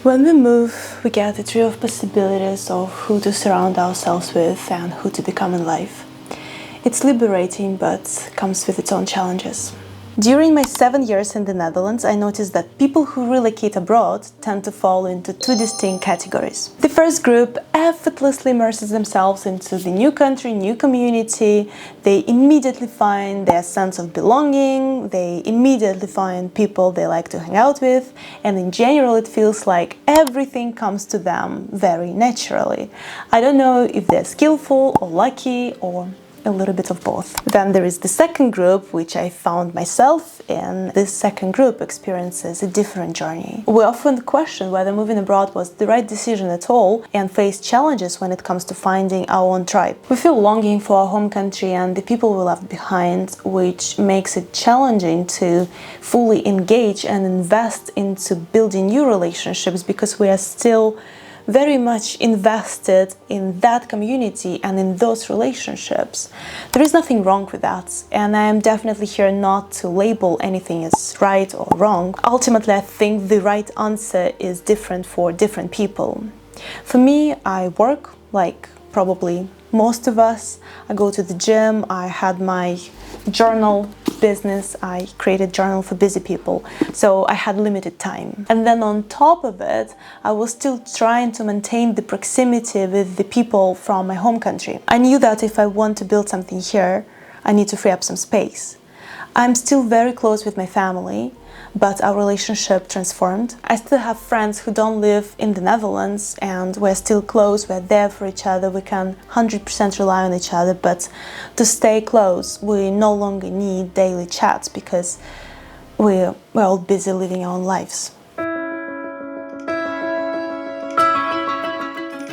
When we move, we get a trio of possibilities of who to surround ourselves with and who to become in life. It's liberating, but comes with its own challenges. During my 7 years in the Netherlands, I noticed that people who relocate abroad tend to fall into two distinct categories. The first group effortlessly immerses themselves into the new country, new community. They immediately find their sense of belonging, they immediately find people they like to hang out with, and in general it feels like everything comes to them very naturally. I don't know if they're skillful or lucky or a little bit of both. Then there is the second group, which I found myself in. This second group experiences a different journey. We often question whether moving abroad was the right decision at all and face challenges when it comes to finding our own tribe. We feel longing for our home country and the people we left behind, which makes it challenging to fully engage and invest into building new relationships because we are still very much invested in that community and in those relationships. There is nothing wrong with that, and I am definitely here not to label anything as right or wrong. Ultimately, I think the right answer is different for different people. For me, I work like probably most of us. I go to the gym, I had my journal business, I created journal for busy people, so I had limited time. And then on top of it, I was still trying to maintain the proximity with the people from my home country. I knew that if I want to build something here, I need to free up some space. I'm still very close with my family, but our relationship transformed. I still have friends who don't live in the Netherlands and we're still close, we're there for each other, we can 100% rely on each other, but to stay close, we no longer need daily chats because we're all busy living our own lives.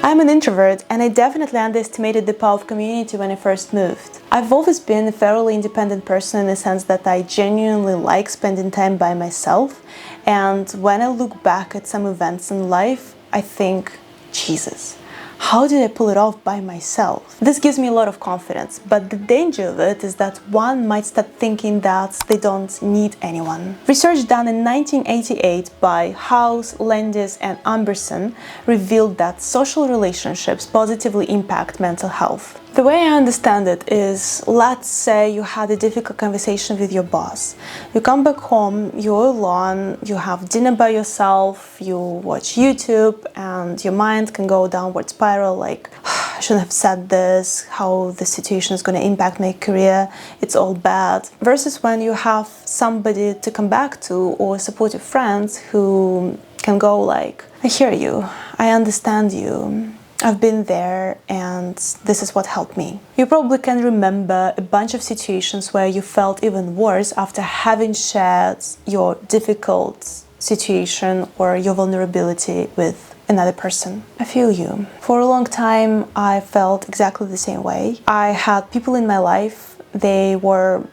I'm an introvert and I definitely underestimated the power of community when I first moved. I've always been a fairly independent person in the sense that I genuinely like spending time by myself, and when I look back at some events in life, I think, Jesus, how did I pull it off by myself? This gives me a lot of confidence, but the danger of it is that one might start thinking that they don't need anyone. Research done in 1988 by House, Landis and Amberson revealed that social relationships positively impact mental health. The way I understand it is, let's say you had a difficult conversation with your boss. You come back home, you're alone, you have dinner by yourself, you watch YouTube, and your mind can go downward spiral like, I shouldn't have said this, how the situation is going to impact my career, it's all bad. Versus when you have somebody to come back to or supportive friends who can go like, I hear you, I understand you, I've been there and this is what helped me. You probably can remember a bunch of situations where you felt even worse after having shared your difficult situation or your vulnerability with another person. I feel you. For a long time, I felt exactly the same way. I had people in my life, they were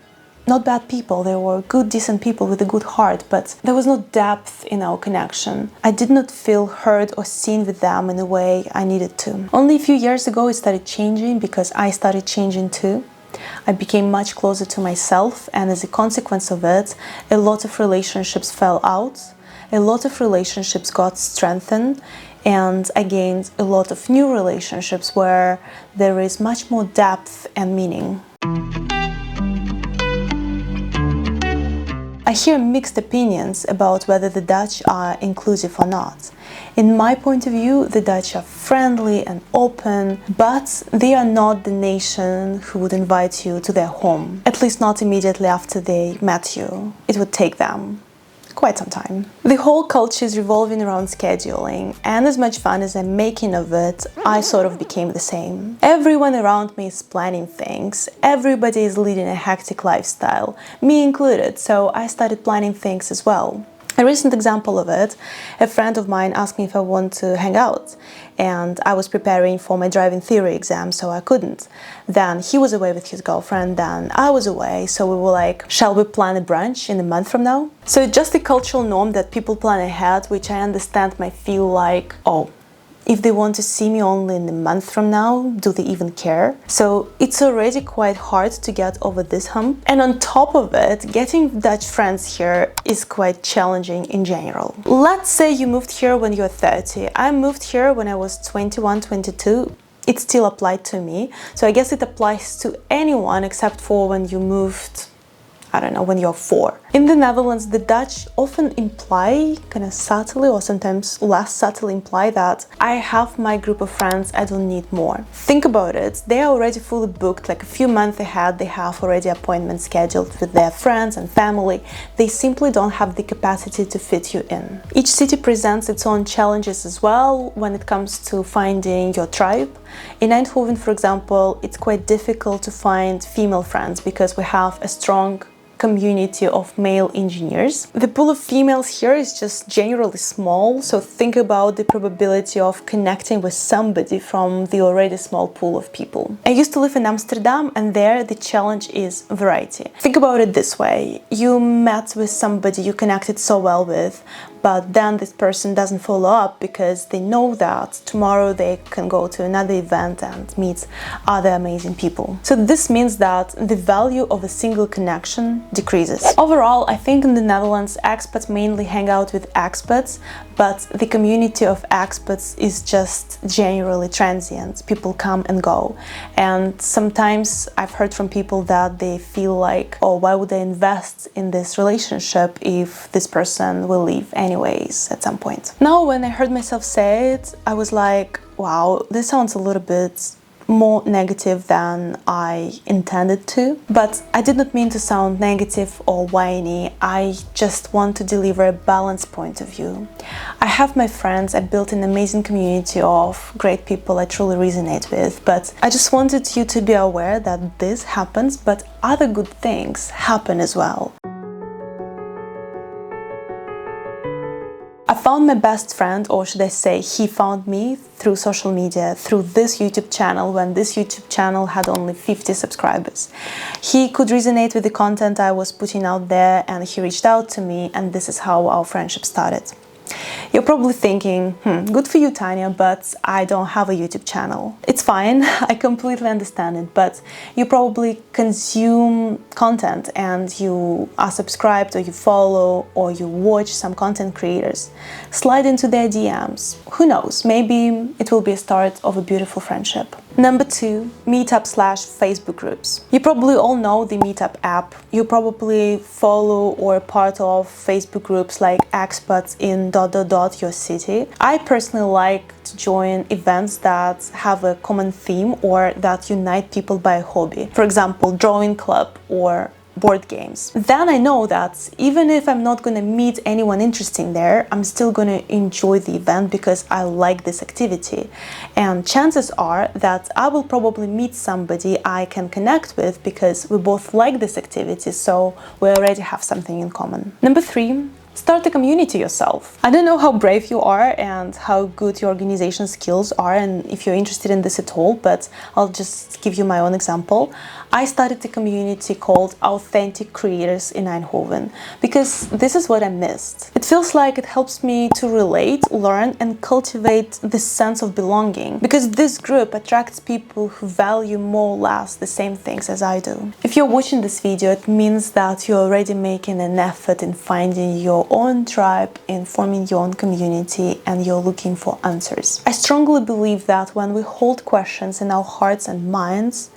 not bad people, they were good, decent people with a good heart, but there was no depth in our connection. I did not feel heard or seen with them in a way I needed to. Only a few years ago it started changing because I started changing too. I became much closer to myself, and as a consequence of it, a lot of relationships fell out, a lot of relationships got strengthened, and I gained a lot of new relationships where there is much more depth and meaning. I hear mixed opinions about whether the Dutch are inclusive or not. In my point of view, the Dutch are friendly and open, but they are not the nation who would invite you to their home, at least not immediately after they met you. It would take them quite some time. The whole culture is revolving around scheduling, and as much fun as I'm making of it, I sort of became the same. Everyone around me is planning things, everybody is leading a hectic lifestyle, me included, so I started planning things as well. A recent example of it, a friend of mine asked me if I want to hang out, and I was preparing for my driving theory exam, so I couldn't. Then he was away with his girlfriend, then I was away, so we were like, shall we plan a brunch in a month from now? So it's just a cultural norm that people plan ahead, which I understand might feel like, oh, If they want to see me only in a month from now, do they even care? So it's already quite hard to get over this hump. And on top of it, getting Dutch friends here is quite challenging in general. Let's say you moved here when you're 30. I moved here when I was 21, 22. It still applied to me. So I guess it applies to anyone except for when you moved, I don't know, when you're 4. In the Netherlands, the Dutch often imply, kind of subtly or sometimes less subtly imply that I have my group of friends, I don't need more. Think about it, they are already fully booked, like a few months ahead, they have already appointments scheduled with their friends and family. They simply don't have the capacity to fit you in. Each city presents its own challenges as well when it comes to finding your tribe. In Eindhoven, for example, it's quite difficult to find female friends because we have a strong community of male engineers. The pool of females here is just generally small, so think about the probability of connecting with somebody from the already small pool of people. I used to live in Amsterdam, and there the challenge is variety. Think about it this way: you met with somebody you connected so well with, but then this person doesn't follow up because they know that tomorrow they can go to another event and meet other amazing people. So this means that the value of a single connection decreases. Overall, I think in the Netherlands, expats mainly hang out with expats, but the community of expats is just generally transient. People come and go. And sometimes I've heard from people that they feel like, oh, why would I invest in this relationship if this person will leave anyways at some point? Now, when I heard myself say it, I was like, wow, this sounds a little bit more negative than I intended to. But I did not mean to sound negative or whiny. I just want to deliver a balanced point of view. I have my friends, I built an amazing community of great people I truly resonate with, but I just wanted you to be aware that this happens, but other good things happen as well. I found my best friend, or should I say he found me, through social media, through this YouTube channel, when this YouTube channel had only 50 subscribers. He could resonate with the content I was putting out there, and he reached out to me, and this is how our friendship started. You're probably thinking, good for you, Tanya, but I don't have a YouTube channel. It's fine, I completely understand it, but you probably consume content and you are subscribed, or you follow, or you watch some content creators. Slide into their DMs. Who knows, maybe it will be a start of a beautiful friendship. Number 2, meetup/Facebook groups. You probably all know the Meetup app. You probably follow or are part of Facebook groups like Expats in ... your city. I personally like to join events that have a common theme or that unite people by a hobby. For example, drawing club or board games. Then I know that even if I'm not going to meet anyone interesting there, I'm still going to enjoy the event because I like this activity. And chances are that I will probably meet somebody I can connect with because we both like this activity, so we already have something in common. Number 3, start a community yourself. I don't know how brave you are and how good your organization skills are, and if you're interested in this at all, but I'll just give you my own example. I started a community called Authentic Creators in Eindhoven because this is what I missed. It feels like it helps me to relate, learn, and cultivate this sense of belonging, because this group attracts people who value more or less the same things as I do. If you're watching this video, it means that you're already making an effort in finding your own tribe, in forming your own community, and you're looking for answers. I strongly believe that when we hold questions in our hearts and minds,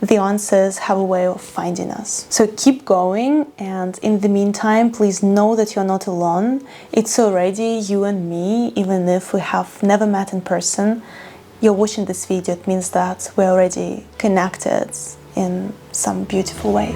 the answers have a way of finding us. So keep going, and in the meantime, please know that you're not alone. It's already you and me, even if we have never met in person. You're watching this video, it means that we're already connected in some beautiful way.